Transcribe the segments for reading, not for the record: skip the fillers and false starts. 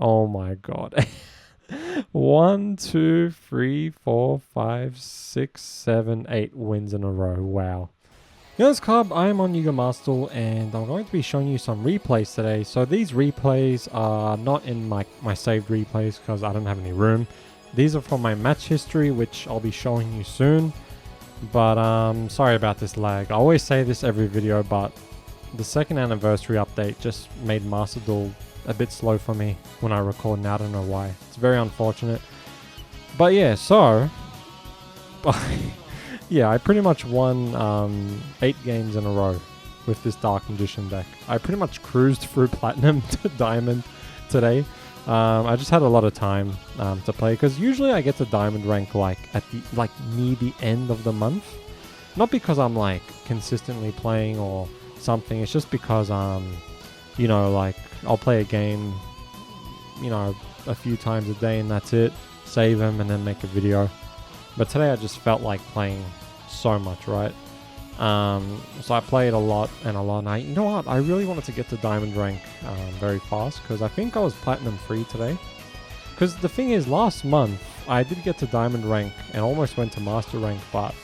Oh my god. 1, 2, 3, 4, 5, 6, 7, 8 wins in a row. Wow. Yes, Club, I am on Yuga Master and I'm going to be showing you some replays today. So these replays are not in my saved replays because I don't have any room. These are from my match history, which I'll be showing you soon. But sorry about this lag. I always say this every video, but the 2nd anniversary update just made Master Duel a bit slow for me when I record now. I don't know why. It's very unfortunate. But yeah, so yeah, I pretty much won 8 games in a row with this Dark Magician deck. I pretty much cruised through Platinum to Diamond today. I just had a lot of time to play because usually I get to Diamond rank like at the near the end of the month. Not because I'm like consistently playing or something. It's just because you know, like I'll play a game, you know, a few times a day and that's it. Save them and then make a video. But today I just felt like playing so much, right? So I played a lot. And you know what? I really wanted to get to Diamond rank very fast because I think I was Platinum 3 today. Because the thing is, last month I did get to Diamond rank and almost went to Master rank, but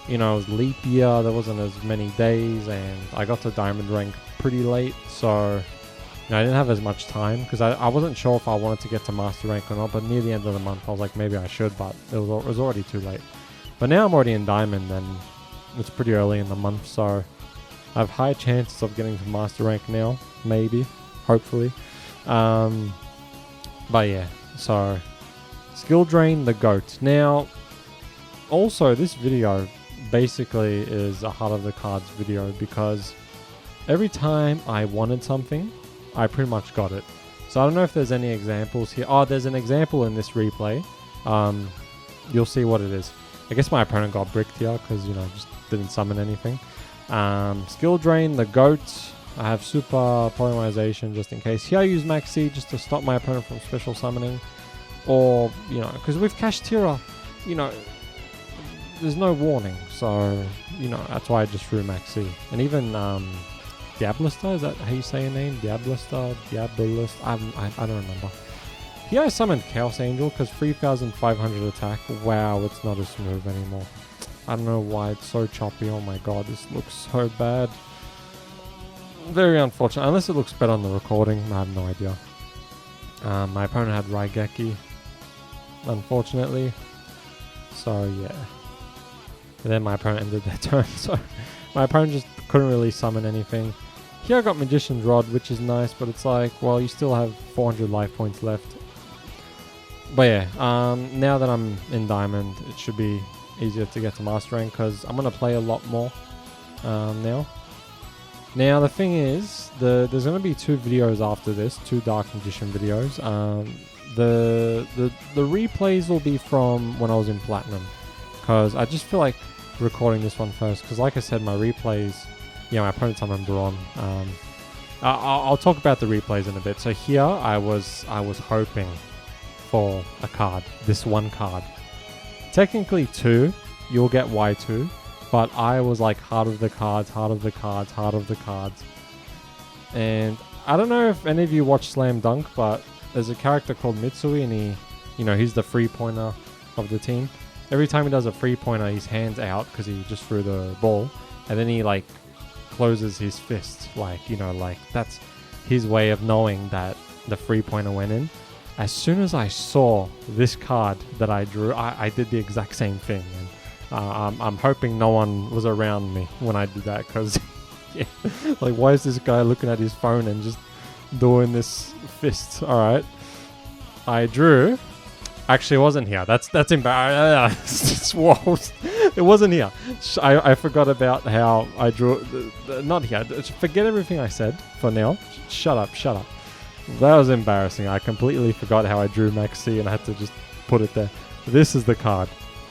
you know, it was leap year, there wasn't as many days, and I got to Diamond rank pretty late, so you know, I didn't have as much time because I wasn't sure if I wanted to get to Master rank or not. But near the end of the month I was like, maybe I should, but it was already too late. But now I'm already in Diamond and it's pretty early in the month, so I have high chances of getting to Master rank now, maybe, hopefully. But yeah, so skill drain the GOAT. Now also this video basically is a Heart of the Cards video because every time I wanted something, I pretty much got it. So I don't know if there's any examples here. Oh, there's an example in this replay. You'll see what it is. I guess my opponent got bricked here because, you know, just didn't summon anything. Skill drain, the GOAT. I have super polymerization just in case. Here I use Maxi just to stop my opponent from special summoning. Or, you know, because with Kashtira, you know, there's no warning. So, you know, that's why I just threw Maxi. And even Diabolista, is that how you say your name? Diabolista? I don't remember. Here I summoned Chaos Angel because 3,500 attack. Wow, it's not as smooth anymore. I don't know why it's so choppy. Oh my god, this looks so bad. Very unfortunate. Unless it looks better on the recording, I have no idea. My opponent had Raigeki, unfortunately. So yeah. And then my opponent ended their turn, so my opponent just couldn't really summon anything. Here I got Magician's Rod, which is nice, but it's like, well, you still have 400 life points left. But yeah, now that I'm in Diamond, it should be easier to get to Master rank because I'm going to play a lot more now. Now the thing is, there's going to be 2 videos after this, 2 Dark Magician videos. The replays will be from when I was in Platinum because I just feel like recording this one first because, like I said, my replays, yeah, my opponent's on Baron. I'll talk about the replays in a bit. So here I was hoping for a card, this one card. Technically 2, you'll get Y2, but I was like Heart of the Cards. And I don't know if any of you watch Slam Dunk, but there's a character called Mitsui and he's the 3-pointer of the team. Every time he does a 3-pointer, his hand's out because he just threw the ball, and then he like closes his fist, like, you know, like that's his way of knowing that the 3-pointer went in. As soon as I saw this card that I drew, I did the exact same thing, and I'm hoping no one was around me when I did that because yeah, like, why is this guy looking at his phone and just doing this fist? All right, I drew. Actually, it wasn't here. That's embarrassing. It wasn't here. I forgot about how I drew. Not here. Forget everything I said for now. Shut up. That was embarrassing. I completely forgot how I drew Maxi and I had to just put it there. This is the card.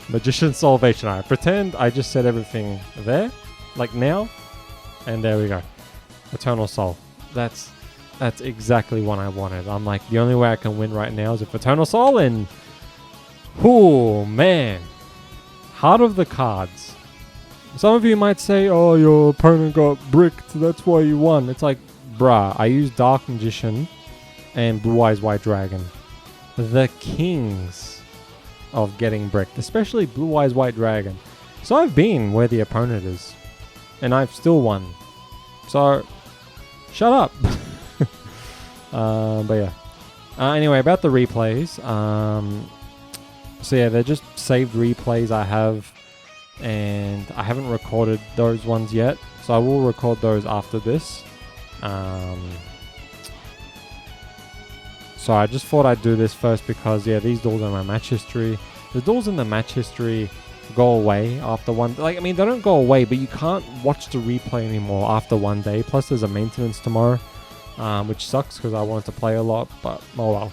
Magician's Salvation. I pretend I just said everything there, like now, and there we go. Eternal Soul. That's exactly what I wanted. I'm like, the only way I can win right now is if Eternal Soul and... Oh man, Heart of the Cards. Some of you might say, oh, your opponent got bricked, that's why you won. It's like, bruh, I used Dark Magician and Blue Eyes White Dragon. The kings of getting bricked, especially Blue Eyes White Dragon. So I've been where the opponent is, and I've still won. So, shut up. But yeah. Anyway, about the replays. So yeah, they're just saved replays I have, and I haven't recorded those ones yet. So I will record those after this. So I just thought I'd do this first because, yeah, these duels are my match history. The duels in the match history go away after one... Like, I mean, they don't go away, but you can't watch the replay anymore after one day. Plus, there's a maintenance tomorrow, which sucks because I wanted to play a lot, but oh well.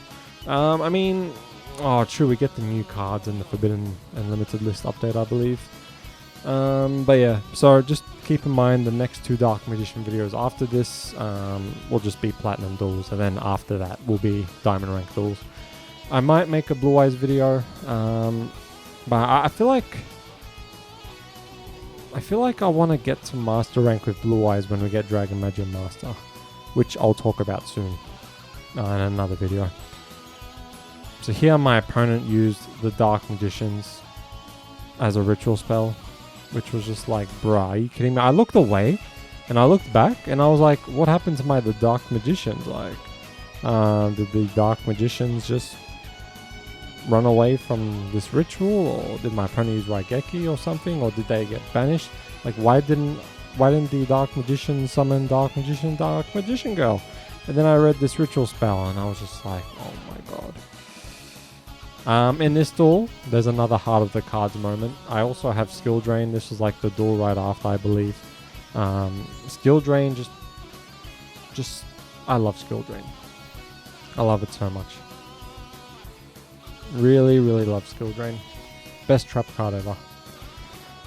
I mean... Oh, true, we get the new cards in the Forbidden and Limited List update, I believe. But yeah, so just keep in mind the next 2 Dark Magician videos after this will just be Platinum duels, and then after that will be Diamond Rank duels. I might make a Blue Eyes video, but I feel like I want to get to Master Rank with Blue Eyes when we get Dragon Magic Master, which I'll talk about soon in another video. So here my opponent used the Dark Magicians as a ritual spell, which was just like, bruh, are you kidding me? I looked away and I looked back and I was like, what happened to the Dark Magicians? Like, did the Dark Magicians just run away from this ritual, or did my opponent use Raigeki or something, or did they get banished? Like, why didn't the Dark Magician summon Dark Magician Girl? And then I read this ritual spell and I was just like, oh my god. In this duel, there's another Heart of the Cards moment. I also have Skill Drain. This was like the duel right after, I believe. Skill Drain, just I love Skill Drain. I love it so much. Really, really love Skill Drain. Best trap card ever.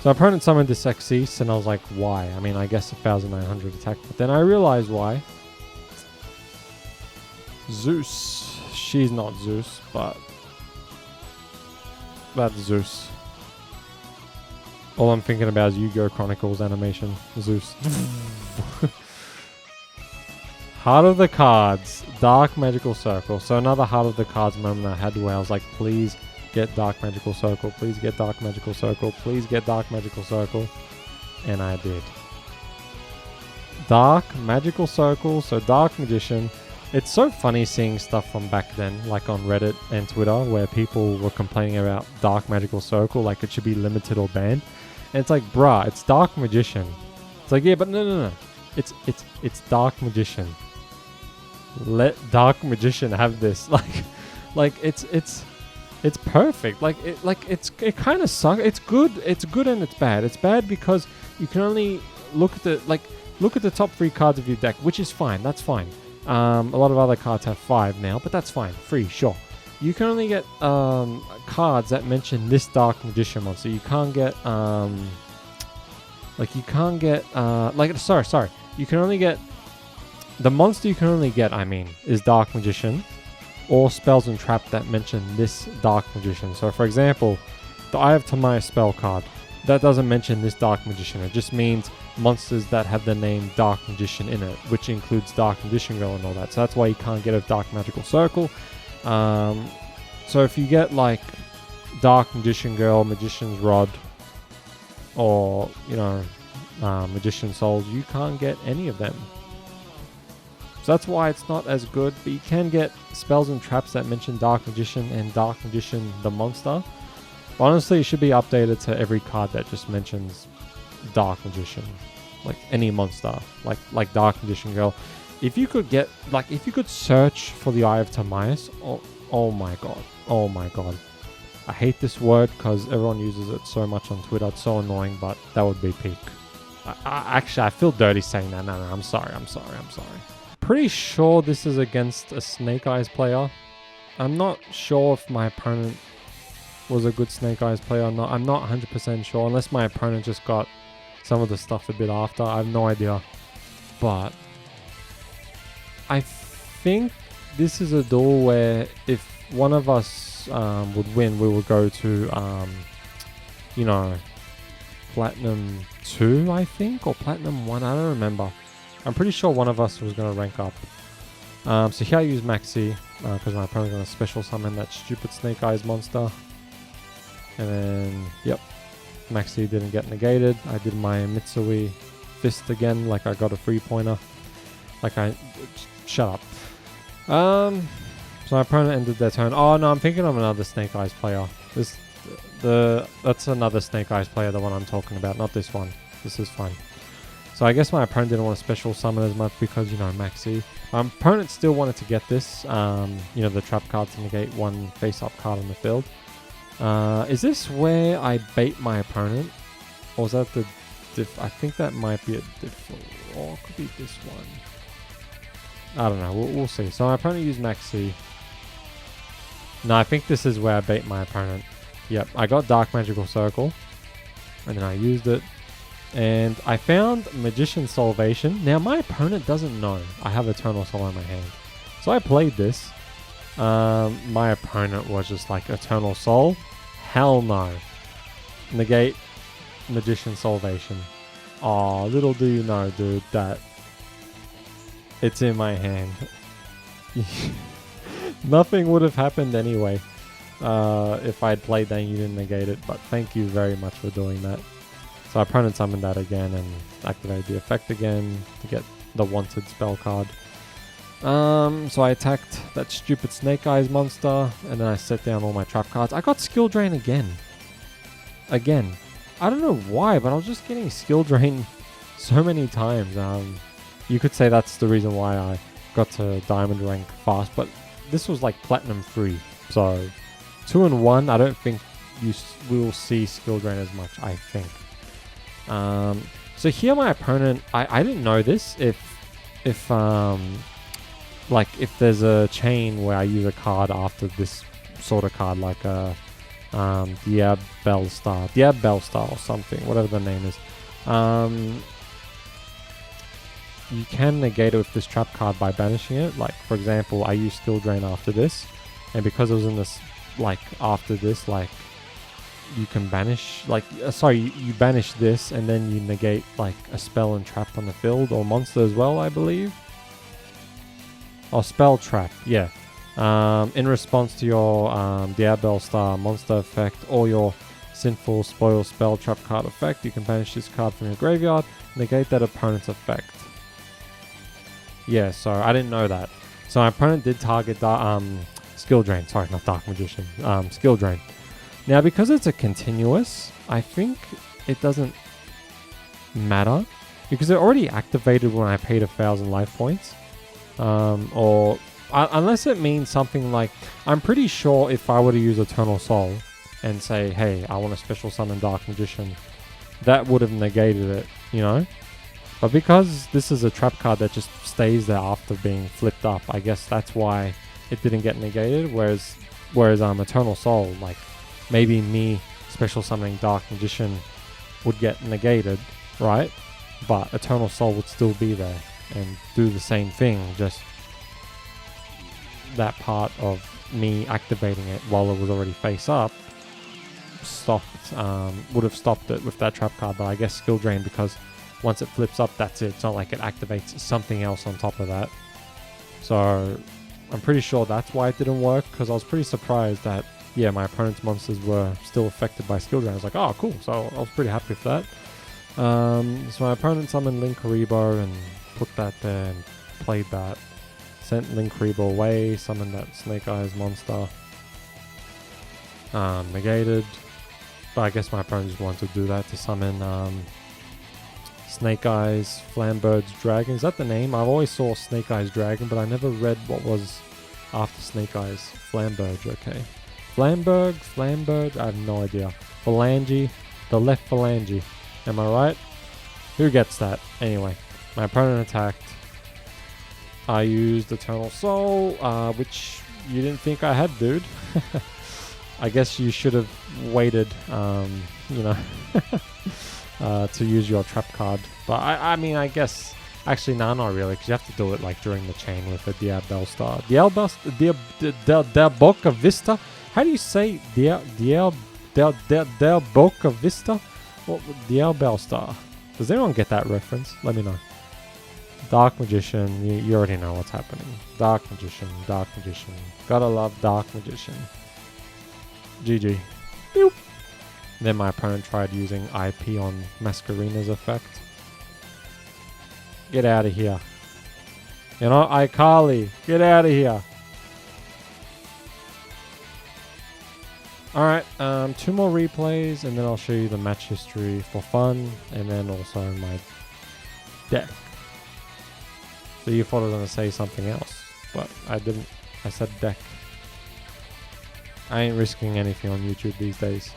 So opponent summoned this Xyz, and I was like, why? I mean, I guess 1900 attack, but then I realized why. Zeus. She's not Zeus, but... That's Zeus. All I'm thinking about is Yu-Gi-Oh! Chronicles animation. Zeus. Heart of the Cards. Dark Magical Circle. So another Heart of the Cards moment I had where I was like, please get Dark Magical Circle. Please get Dark Magical Circle. Please get Dark Magical Circle. And I did. Dark Magical Circle. So Dark Magician. It's so funny seeing stuff from back then, like on Reddit and Twitter, where people were complaining about Dark Magical Circle, like it should be limited or banned. And it's like, bruh, it's Dark Magician. It's like, yeah, but no. It's Dark Magician. Let Dark Magician have this. Like it's perfect. It kind of sucks. It's good and it's bad. It's bad because you can only look at the top 3 cards of your deck, which is fine. That's fine. A lot of other cards have 5 now, but that's fine. Free, sure. You can only get cards that mention this Dark Magician monster. You can't get sorry. You can only get the monster you can only get, I mean, is Dark Magician or spells and trap that mention this Dark Magician. So for example, the Eye of Tamaya spell card, that doesn't mention this Dark Magician. It just means monsters that have the name Dark Magician in it, which includes Dark Magician Girl and all that. So that's why you can't get a Dark Magical Circle. So if you get like Dark Magician Girl, Magician's Rod, or Magician Souls, you can't get any of them. So that's why it's not as good, but you can get spells and traps that mention Dark Magician and Dark Magician the monster. But honestly, it should be updated to every card that just mentions Dark Magician, like any monster, like Dark Magician Girl. If you could get, if you could search for the Eye of Timaeus, oh my god. I hate this word because everyone uses it so much on Twitter. It's so annoying, but that would be peak. Actually, I feel dirty saying that. No, I'm sorry. Pretty sure this is against a Snake Eyes player. I'm not sure if my opponent was a good Snake Eyes player or not. I'm not 100% sure, unless my opponent just got some of the stuff a bit after. I have no idea. But I think this is a duel where if one of us would win, we would go to, Platinum 2, I think, or Platinum 1. I don't remember. I'm pretty sure one of us was going to rank up. So here I use Maxi, because my opponent's going to special summon that stupid Snake Eyes monster. And then, yep, Maxi didn't get negated. I did my Mitsui Fist again, like I got a 3-pointer. Shut up. So my opponent ended their turn. Oh no, I'm thinking of another Snake Eyes player. That's another Snake Eyes player, the one I'm talking about, not this one. This is fine. So I guess my opponent didn't want to special summon as much because, you know, Maxi. My opponent still wanted to get this, you know, the trap card to negate one face-up card on the field. Is this where I bait my opponent? Or is that the I think that might be a different... Or it could be this one. I don't know. We'll see. So my opponent used Maxi. No, I think this is where I bait my opponent. Yep, I got Dark Magical Circle. And then I used it. And I found Magician's Salvation. Now, my opponent doesn't know I have Eternal Soul in my hand. So I played this. My opponent was just like, Eternal Soul? Hell no. Negate Magician's Salvation. Aw, little do you know, dude, that it's in my hand. Nothing would have happened anyway if I'd played that and you didn't negate it, but thank you very much for doing that. So opponent summoned that again and activated the effect again to get the wanted spell card. So I attacked that stupid Snake Eyes monster and then I set down all my trap cards. I got Skill Drain again. I don't know why, but I was just getting Skill Drain so many times. You could say that's the reason why I got to Diamond rank fast, but this was like Platinum 3. So 2 and 1, I don't think you will see Skill Drain as much, I think. So here my opponent, I didn't know this, if there's a chain where I use a card after this sort of card, like a Diab Bellstar or something, whatever the name is. You can negate it with this trap card by banishing it. Like, for example, I use Skill Drain after this, and because it was in this, like, after this, like, you can banish, like, you banish this, and then you negate, like, a spell and trap on the field, or monster as well, I believe. Or spell trap, yeah. In response to your Diabell Star monster effect or your Sinful Spoil spell trap card effect, you can banish this card from your graveyard, negate that opponent's effect. Yeah, so I didn't know that. So my opponent did target Skill Drain. Sorry, not Dark Magician. Skill Drain. Now, because it's a continuous, I think it doesn't matter. Because it already activated when I paid 1,000 life points. Unless it means something like... I'm pretty sure if I were to use Eternal Soul and say, hey, I want to special summon Dark Magician, that would have negated it, you know? But because this is a trap card that just stays there after being flipped up, I guess that's why it didn't get negated. Whereas Eternal Soul, like, maybe me special summoning Dark Magician would get negated, right? But Eternal Soul would still be there and do the same thing, just that part of me activating it while it was already face up would have stopped it with that trap card. But I guess Skill Drain, because once it flips up, that's it. It's not like it activates something else on top of that. So I'm pretty sure that's why it didn't work, because I was pretty surprised that, yeah, my opponent's monsters were still affected by Skill Drain. I was like, oh, cool. So I was pretty happy with that. So my opponent summoned Linkuriboh and put that there and played that. Sent Linkuriboh away, summoned that Snake Eyes monster. Negated. But I guess my opponent just wanted to do that to summon Snake Eyes Flamberge's Dragon. Is that the name? I've always saw Snake Eyes Dragon, but I never read what was after Snake Eyes. Flamberge, okay. Flamberge, I have no idea. Phalange, the left phalange. Am I right? Who gets that? Anyway, my opponent attacked. I used Eternal Soul, which you didn't think I had, dude. I guess you should have waited, you know, to use your trap card. But I mean, I guess, actually, no, not really, because you have to do it like during the chain with the Diabell Star. Del Boca Vista? How do you say Del Boca Vista? What, Diabell Star? Does anyone get that reference? Let me know. Dark Magician, you already know what's happening. Dark Magician, Dark Magician. Gotta love Dark Magician. GG. Boop. Then my opponent tried using IP on Mascarina's effect. Get out of here. You know, iCarly, get out of here. Alright, 2 more replays and then I'll show you the match history for fun and then also my deck. So you thought I was going to say something else, but I didn't. I said deck. I ain't risking anything on YouTube these days.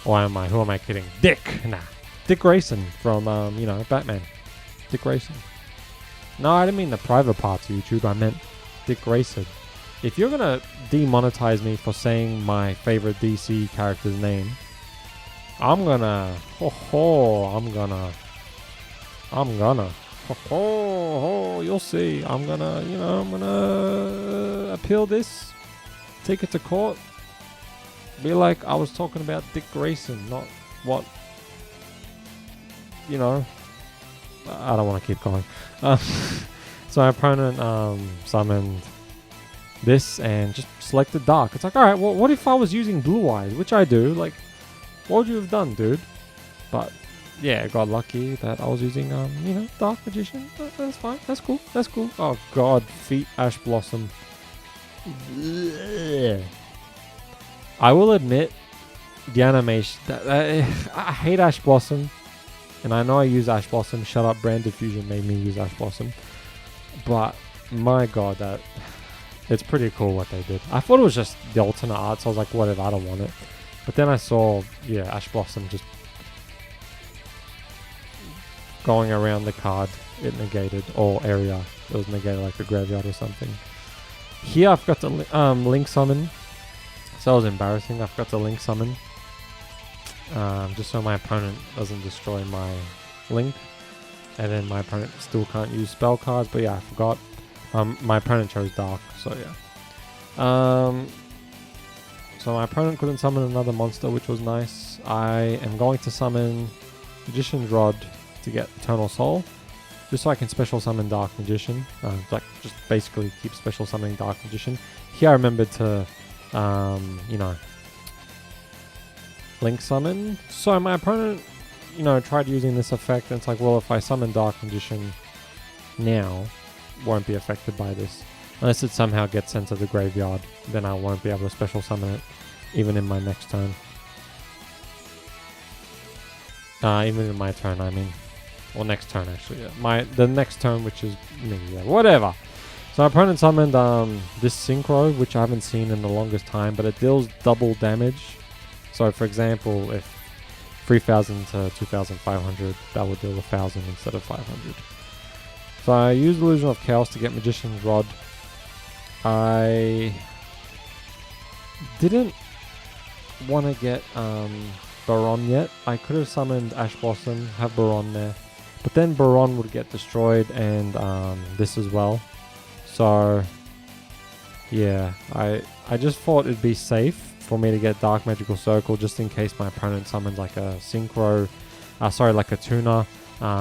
Why am I? Who am I kidding? Dick! Nah. Dick Grayson from, you know, Batman. Dick Grayson. No, I didn't mean the private parts of YouTube. I meant Dick Grayson. If you're going to demonetize me for saying my favorite DC character's name, I'm gonna... you'll see. I'm gonna appeal this, take it to court, be like I was talking about Dick Grayson, not what, you know. I don't want to keep going. So my opponent summoned this and just selected Dark. It's like, alright, well, what if I was using Blue Eyes, which I do, like, what would you have done, dude? But yeah, I got lucky that I was using, you know, Dark Magician. That's fine. That's cool. That's cool. Oh, God. Feet Ash Blossom. Blech. I will admit, the animation... I hate Ash Blossom. And I know I use Ash Blossom. Shut up, Brand Diffusion made me use Ash Blossom. But, my God, that... It's pretty cool what they did. I thought it was just the alternate art, so I was like, whatever, I don't want it. But then I saw, yeah, Ash Blossom just... going around the card, it negated, or area, it was negated like a graveyard or something. Here I've got to link summon, so that was embarrassing. I forgot to link summon, just so my opponent doesn't destroy my link, and then my opponent still can't use spell cards, but yeah, I forgot. My opponent chose Dark, so yeah. So my opponent couldn't summon another monster, which was nice. I am going to summon Magician's Rod to get Eternal Soul, just so I can special summon Dark Magician. Like, just basically keep special summoning Dark Magician. Here I remembered to, you know, link summon. So my opponent, you know, tried using this effect, and it's like, well, if I summon Dark Magician now, won't be affected by this. Unless it somehow gets sent to the graveyard, then I won't be able to special summon it, even in my next turn. Even in my turn, I mean. Well, next turn, actually. Yeah. The next turn, which is me, yeah, whatever. So my opponent summoned this Synchro, which I haven't seen in the longest time, but it deals double damage. So, for example, if 3,000 to 2,500, that would deal 1,000 instead of 500. So I used Illusion of Chaos to get Magician's Rod. I didn't want to get Baron yet. I could have summoned Ash Blossom, have Baron there. But then Baron would get destroyed, and this as well. So, yeah, I just thought it'd be safe for me to get Dark Magical Circle, just in case my opponent summons like a Synchro, like a Tuner,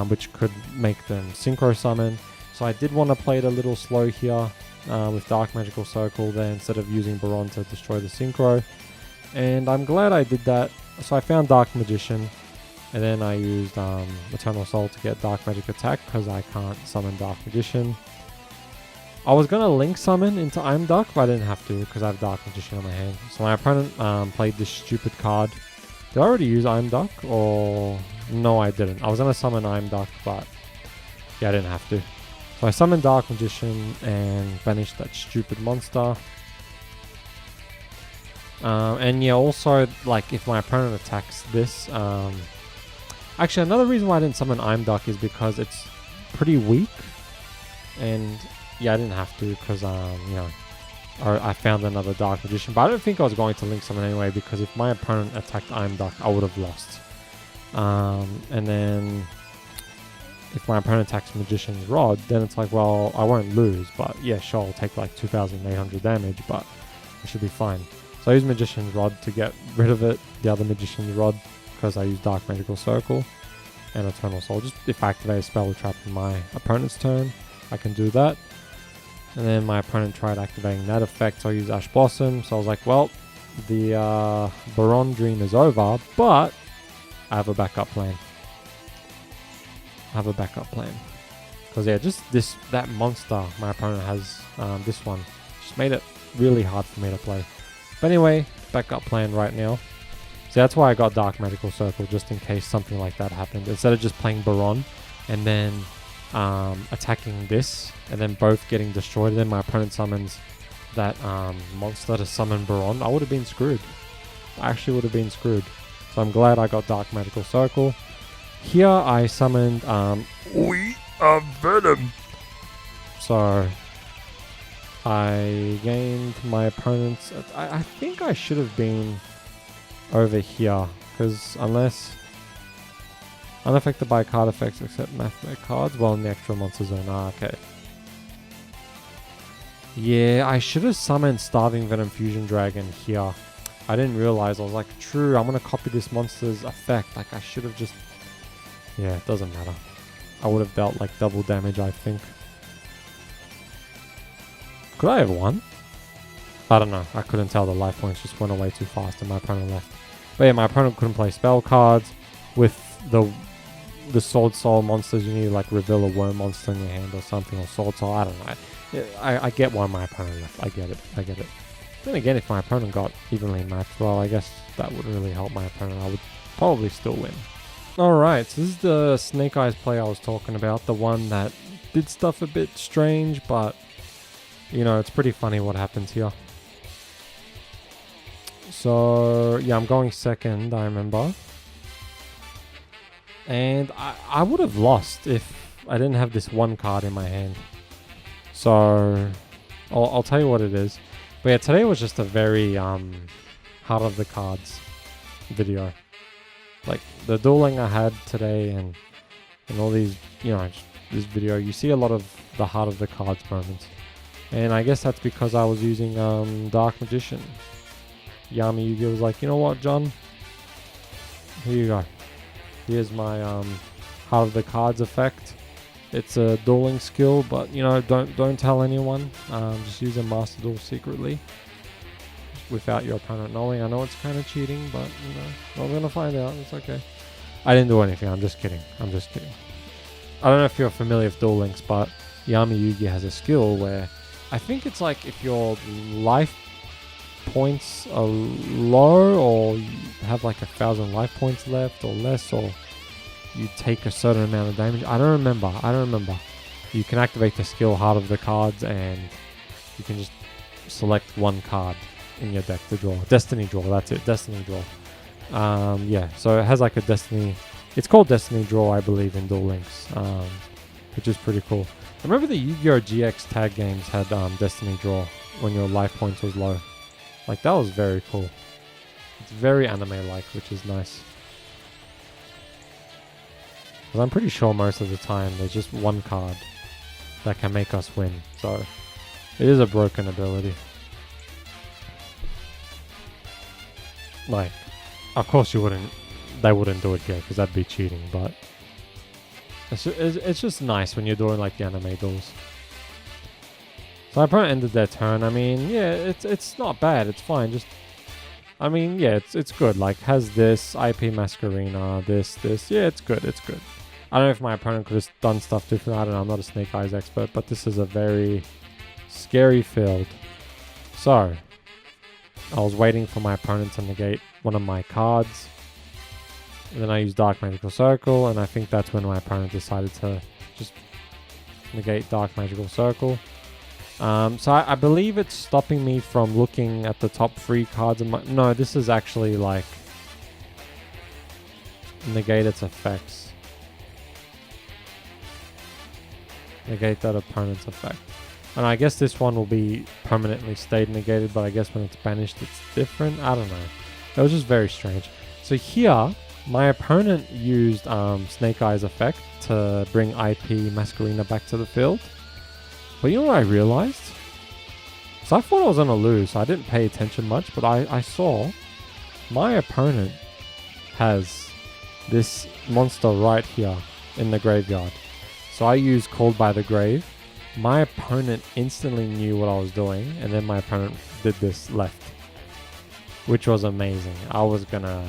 which could make them Synchro summon. So I did want to play it a little slow here with Dark Magical Circle there, instead of using Baron to destroy the Synchro. And I'm glad I did that. So I found Dark Magician. And then I used Eternal Soul to get Dark Magic Attack, because I can't summon Dark Magician. I was going to link summon into I'm Duck, but I didn't have to, because I have Dark Magician on my hand. So my opponent played this stupid card. Did I already use I'm Duck? Or... No, I didn't. I was going to summon I'm Duck, but... Yeah, I didn't have to. So I summoned Dark Magician and banished that stupid monster. And yeah, also, like, if my opponent attacks this... Actually, another reason why I didn't summon I'm Duck is because it's pretty weak. And yeah, I didn't have to, because, you know, I found another Dark Magician. But I don't think I was going to link summon anyway, because if my opponent attacked I'm Duck, I would have lost. And then if my opponent attacks Magician's Rod, then it's like, well, I won't lose. But yeah, sure, I'll take like 2,800 damage, but I should be fine. So I used Magician's Rod to get rid of it, the other Magician's Rod, because I used Dark Magical Circle. and Eternal Soul. Just if I activate a spell or trap in my opponent's turn, I can do that. And then my opponent tried activating that effect, so I used Ash Blossom. So I was like, well, the Baron Dream is over, but I have a backup plan. Because yeah, just that monster my opponent has, this one, just made it really hard for me to play. But anyway, backup plan right now. So that's why I got Dark Magical Circle, just in case something like that happened. Instead of just playing Baron and then attacking this and then both getting destroyed, and then my opponent summons that monster to summon Baron, I would have been screwed. I actually would have been screwed. So I'm glad I got Dark Magical Circle. Here I summoned We Are Venom. So I gained my opponent's... I think I should have been over here, because unless... Unaffected by card effects except mathematic cards while in the extra monster zone. Okay. Yeah, I should have summoned Starving Venom Fusion Dragon here. I didn't realize. I was like, true, I'm going to copy this monster's effect. Like, I should have just... Yeah, it doesn't matter. I would have dealt, like, double damage, I think. Could I have won? I don't know. I couldn't tell. The life points just went away too fast and my opponent left. But yeah, my opponent couldn't play spell cards. With the Sword Soul monsters, you need to, like, reveal a worm monster in your hand or something, or Sword Soul. I don't know. I get why my opponent left. I get it. Then again, if my opponent got evenly matched, well, I guess that would really help my opponent. I would probably still win. Alright, so this is the Snake Eyes play I was talking about. The one that did stuff a bit strange, but, you know, it's pretty funny what happens here. So, yeah, I'm going second, I remember. And I would have lost if I didn't have this one card in my hand. So, I'll tell you what it is. But yeah, today was just a very heart of the cards video. Like, the dueling I had today and all these, you know, this video, you see a lot of the heart of the cards moments. And I guess that's because I was using Dark Magician. Yami Yugi was like, you know what, John? Here you go. Here's my Heart of the Cards effect. It's a dueling skill, but you know, don't tell anyone. Just use a Master Duel secretly, without your opponent knowing. I know it's kind of cheating, but you know, we're gonna find out. It's okay. I didn't do anything. I'm just kidding. I don't know if you're familiar with Duel Links, but Yami Yugi has a skill where I think it's like if your life points are low, or you have like 1,000 life points left or less, or you take a certain amount of damage. I don't remember. You can activate the skill Heart of the Cards and you can just select one card in your deck to draw. Destiny Draw, that's it. Destiny Draw. Yeah, so it has like a Destiny... It's called Destiny Draw, I believe, in Duel Links, which is pretty cool. I remember the Yu-Gi-Oh! GX tag games had Destiny Draw when your life points was low. Like, that was very cool. It's very anime-like, which is nice. Because I'm pretty sure most of the time there's just one card that can make us win. So, it is a broken ability. Like, of course they wouldn't do it here, because that'd be cheating, but it's just nice when you're doing, like, the anime duels. So I probably ended their turn. I mean, yeah, it's not bad. It's fine. Just, I mean, yeah, it's good. Like, has this IP Masquerina, this. Yeah, it's good. I don't know if my opponent could have done stuff different. I don't know. I'm not a Snake Eyes expert, but this is a very scary field. So, I was waiting for my opponent to negate one of my cards. And then I used Dark Magical Circle, and I think that's when my opponent decided to just negate Dark Magical Circle. So I believe it's stopping me from looking at the top 3 cards of my... No, this is actually like... negate its effects. Negate that opponent's effect. And I guess this one will be permanently stayed negated, but I guess when it's banished it's different. I don't know. It was just very strange. So here, my opponent used Snake Eyes effect to bring IP Masquerina back to the field. But you know what I realized? So I thought I was going to lose, so I didn't pay attention much, but I saw my opponent has this monster right here in the graveyard. So I used Called by the Grave. My opponent instantly knew what I was doing, and then my opponent did this left, which was amazing. I was gonna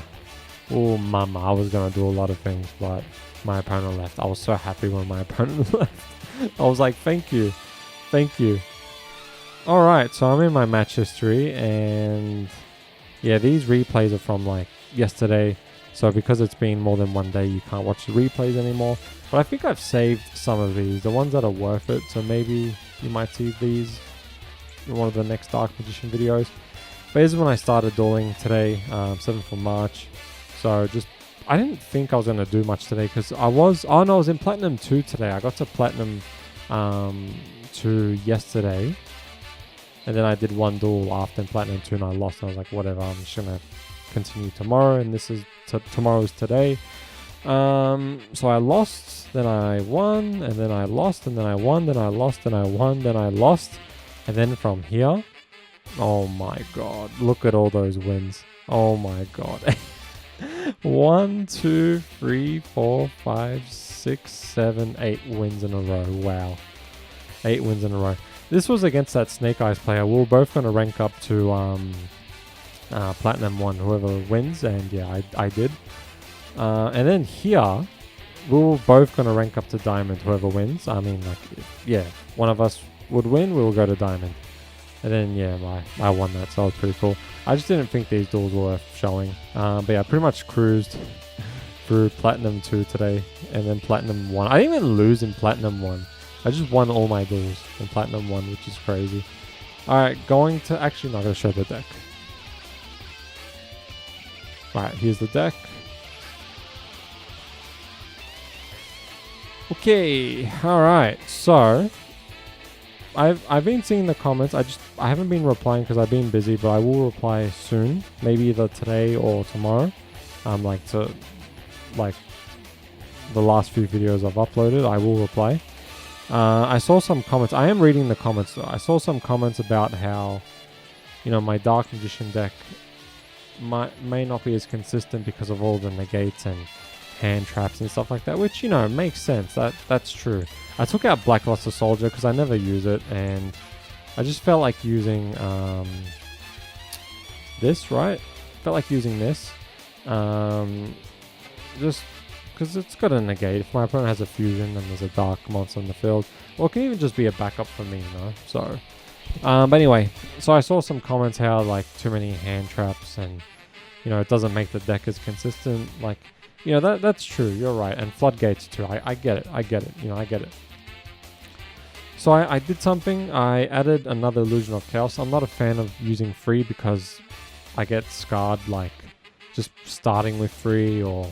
do a lot of things, but my opponent left. I was so happy when my opponent left. I was like, thank you. Alright, so I'm in my match history, and yeah, these replays are from like yesterday. So because it's been more than one day, you can't watch the replays anymore. But I think I've saved some of these, the ones that are worth it. So maybe you might see these in one of the next Dark Magician videos. But this is when I started dueling today, 7th of March. So I didn't think I was going to do much today because I was in Platinum 2 today. I got to Platinum 2 yesterday. And then I did one duel after Platinum 2 and I lost. I was like, whatever, I'm just going to continue tomorrow. And this is tomorrow's today. So I lost, then I won, and then I lost, and then I won, then I lost, then I won, then I lost. And then from here, oh my god, look at all those wins. Oh my god. 1, 2, 3, 4, 5, 6, 7, 8 wins in a row. Wow. 8 wins in a row. This was against that Snake Eyes player. We were both going to rank up to Platinum 1, whoever wins, and yeah, I did. And then here, we were both going to rank up to Diamond, whoever wins. I mean, like, yeah, one of us would win, we will go to Diamond. And then, yeah, I won that, so it was pretty cool. I just didn't think these duels were worth showing. But yeah, I pretty much cruised through Platinum 2 today, and then Platinum 1. I didn't even lose in Platinum 1. I just won all my duels in Platinum 1, which is crazy. Alright, actually not going to show the deck. Alright, here's the deck. Okay, alright, so I've been seeing the comments. I haven't been replying because I've been busy, but I will reply soon. Maybe either today or tomorrow. Like the last few videos I've uploaded, I will reply. I saw some comments. I am reading the comments though. I saw some comments about how, my Dark Magician deck may not be as consistent because of all the negates and hand traps and stuff like that, which makes sense. That's true. I took out Blackluster Soldier because I never use it, and I just felt like using this, right? Felt like using this, just because it's got a negate. If my opponent has a fusion and there's a dark monster in the field, or it can even just be a backup for me, So, but anyway, so I saw some comments how like too many hand traps and it doesn't make the deck as consistent. Like, that's true. You're right, and floodgates too. I get it. I get it. So I did something. I added another Illusion of Chaos. I'm not a fan of using free because I get scarred, like just starting with free, or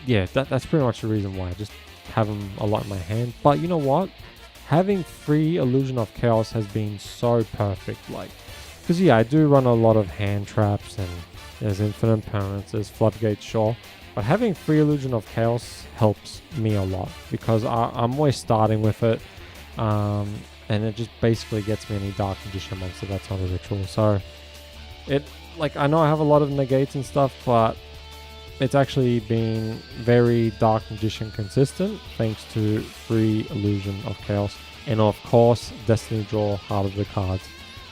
yeah, that's pretty much the reason why. I just have them a lot in my hand. But you know what? Having free Illusion of Chaos has been so perfect. Like, because yeah, I do run a lot of hand traps, and there's infinite permanents, there's floodgates, sure. But having free Illusion of Chaos helps me a lot because I'm always starting with it. And it just basically gets me any Dark Magician monster that's not a ritual. So, I know I have a lot of negates and stuff, but it's actually been very Dark Magician consistent thanks to free Illusion of Chaos. And of course, Destiny Draw, Heart of the Cards.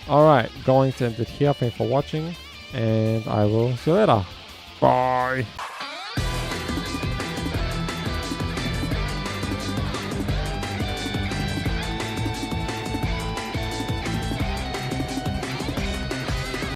Alright, going to end it here. Thanks for watching, and I will see you later. Bye.